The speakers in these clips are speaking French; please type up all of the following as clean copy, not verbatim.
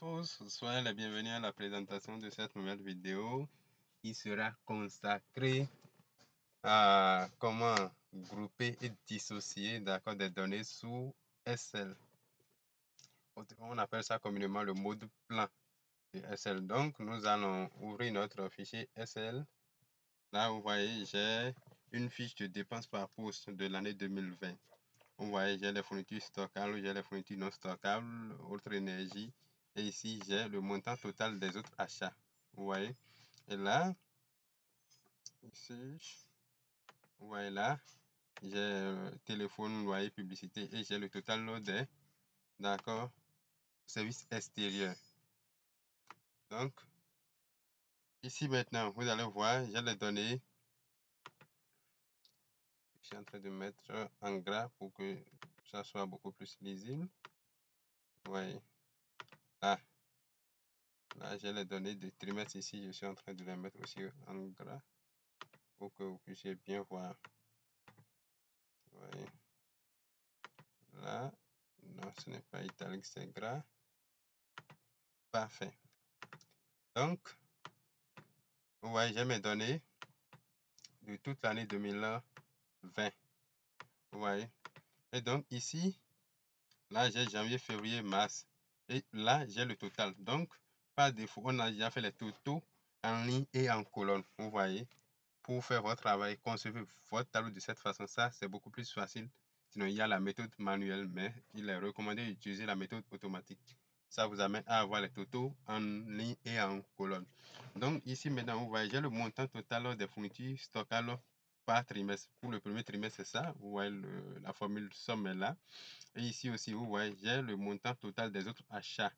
tous, soyez les bienvenus à la présentation de cette nouvelle vidéo qui sera consacrée à comment grouper et dissocier d'accord, des données sous SL. On appelle ça communément le mode plan de SL. Donc, nous allons ouvrir notre fichier SL. Là, vous voyez, j'ai une fiche de dépenses par poste de l'année 2020. Vous voyez, j'ai les fournitures stockables, j'ai les fournitures non stockables, autre énergie. Et ici, j'ai le montant total des autres achats. Vous voyez. Et là, ici, vous voyez là, j'ai téléphone, loyer, publicité et j'ai le total des, d'accord, services extérieurs. Donc, ici maintenant, vous allez voir, j'ai les données. Je suis en train de mettre en gras pour que ça soit beaucoup plus lisible. Vous voyez. Là, j'ai les données de trimestre ici. Je suis en train de les mettre aussi en gras pour que vous puissiez bien voir. Vous voyez. Là, non, ce n'est pas italique, c'est gras. Parfait. Donc, vous voyez, j'ai mes données de toute l'année 2020. Vous voyez. Et donc, ici, là, j'ai janvier, février, mars. Et là, j'ai le total. Donc, par défaut, on a déjà fait les totaux en ligne et en colonne. Vous voyez. Pour faire votre travail, concevez votre tableau de cette façon. Ça, c'est beaucoup plus facile. Sinon, il y a la méthode manuelle, mais il est recommandé d'utiliser la méthode automatique. Ça vous amène à avoir les totaux en ligne et en colonne. Donc, ici, maintenant, vous voyez, j'ai le montant total des fournitures stockables par trimestre. Pour le premier trimestre, c'est ça. Vous voyez, la formule somme est là. Et ici aussi, vous voyez, j'ai le montant total des autres achats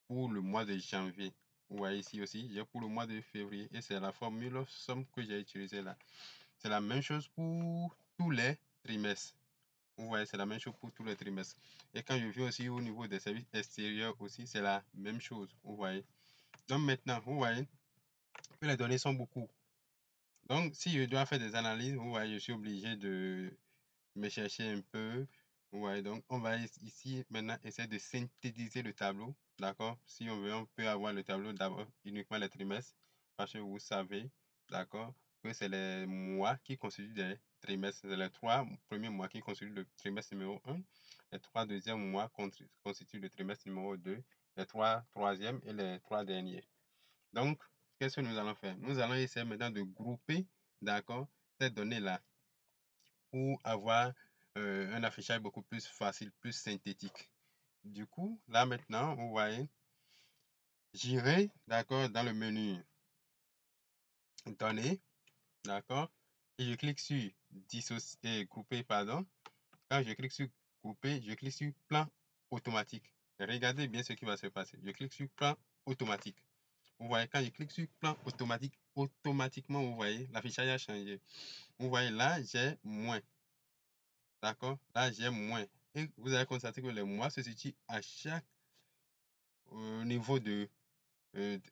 pour le mois de janvier. Vous voyez ici aussi, j'ai pour le mois de février et c'est la formule somme que j'ai utilisée là. C'est la même chose pour tous les trimestres. Vous voyez, c'est la même chose pour tous les trimestres. Et quand je viens aussi au niveau des services extérieurs aussi, c'est la même chose. Vous voyez. Donc maintenant, vous voyez que les données sont beaucoup. Donc, si je dois faire des analyses, vous voyez, je suis obligé de me chercher un peu. Vous voyez, donc on va ici maintenant essayer de synthétiser le tableau. D'accord? Si on veut, on peut avoir le tableau d'abord uniquement les trimestres. Parce que vous savez, d'accord, que c'est les mois qui constituent des trimestres. C'est les 3 premiers mois qui constituent le trimestre numéro 1. Les 3 deuxièmes mois constituent le trimestre numéro 2. Les 3 troisièmes et les 3 derniers. Donc, qu'est-ce que nous allons faire? Nous allons essayer maintenant de grouper, d'accord, ces données-là pour avoir un affichage beaucoup plus facile, plus synthétique. Du coup, là maintenant, vous voyez, j'irai, d'accord, dans le menu données, d'accord, et je clique sur dissocier, grouper, pardon. Quand je clique sur grouper, je clique sur plan automatique. Regardez bien ce qui va se passer. Je clique sur plan automatique. Vous voyez, quand je clique sur plan automatique, automatiquement, vous voyez, l'affichage a changé. Vous voyez, là, j'ai moins. D'accord? Là, j'ai moins. Et vous allez constater que les mois se situent à chaque niveau de,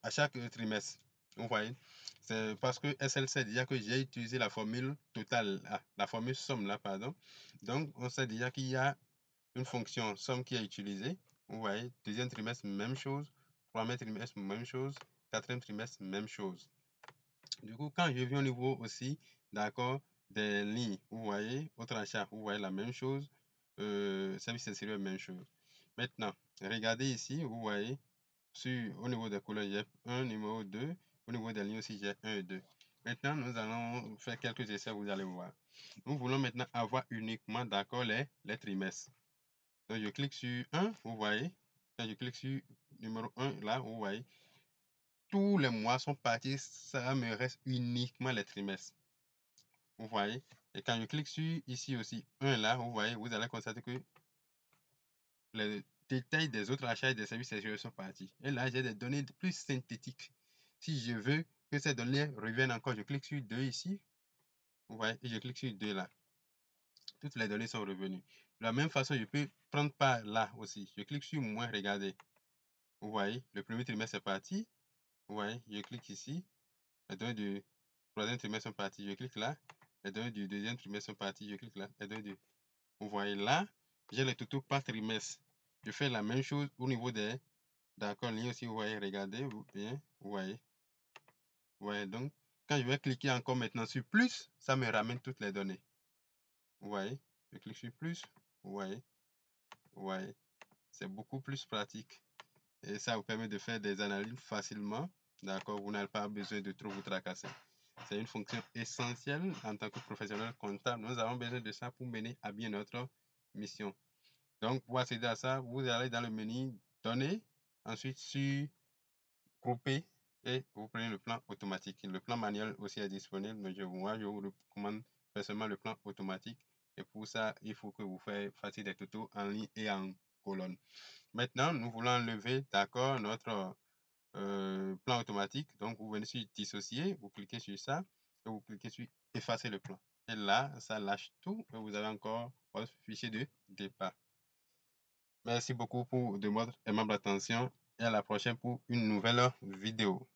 à chaque trimestre. Vous voyez? C'est parce que SL sait déjà que j'ai utilisé la formule totale, la formule somme là, pardon. Donc, on sait déjà qu'il y a une fonction somme qui est utilisée. Vous voyez? Deuxième trimestre, même chose. Troisième trimestre, même chose. Quatrième trimestre, même chose. Du coup, quand je viens au niveau aussi, d'accord, des lignes, vous voyez, autre achat, vous voyez la même chose. Service extérieur, même chose. Maintenant, regardez ici, vous voyez, au niveau des couleurs, j'ai un numéro 2. Au niveau des lignes aussi, j'ai 1 et 2. Maintenant, nous allons faire quelques essais, vous allez voir. Nous voulons maintenant avoir uniquement, d'accord, les trimestres. Donc, je clique sur 1, vous voyez. Quand je clique sur numéro 1, là, vous voyez, tous les mois sont partis, ça me reste uniquement les trimestres. Vous voyez? Et quand je clique sur ici aussi, 1 là, vous voyez, vous allez constater que les détails des autres achats et des services extérieurs sont partis. Et là, j'ai des données plus synthétiques. Si je veux que ces données reviennent encore, je clique sur 2 ici. Vous voyez? Et je clique sur 2 là. Toutes les données sont revenues. De la même façon, je peux prendre par là aussi. Je clique sur moins, regardez. Vous voyez? Le premier trimestre est parti. Vous voyez? Je clique ici. Les données du troisième trimestre sont parties. Je clique là. Les données du deuxième trimestre sont parties. Je clique là. Les données du... Vous voyez là, j'ai les totaux par trimestre. Je fais la même chose au niveau des D'accord, ligne aussi, vous voyez, regardez, vous, bien, vous voyez. Vous voyez, donc, quand je vais cliquer encore maintenant sur plus, ça me ramène toutes les données. Vous voyez, je clique sur plus, vous voyez, c'est beaucoup plus pratique. Et ça vous permet de faire des analyses facilement. D'accord, vous n'avez pas besoin de trop vous tracasser. C'est une fonction essentielle en tant que professionnel comptable. Nous avons besoin de ça pour mener à bien notre mission. Donc, pour accéder à ça, vous allez dans le menu Données, ensuite sur Grouper et vous prenez le plan automatique. Le plan manuel aussi est disponible, mais moi, je vous recommande personnellement le plan automatique. Et pour ça, il faut que vous fassiez des tutos en ligne et en colonne. Maintenant, nous voulons enlever, d'accord, notre plan automatique. Donc, vous venez sur Dissocier, vous cliquez sur ça et vous cliquez sur Effacer le plan. Et là, ça lâche tout et vous avez encore votre fichier de départ. Merci beaucoup de votre aimable attention et à la prochaine pour une nouvelle vidéo.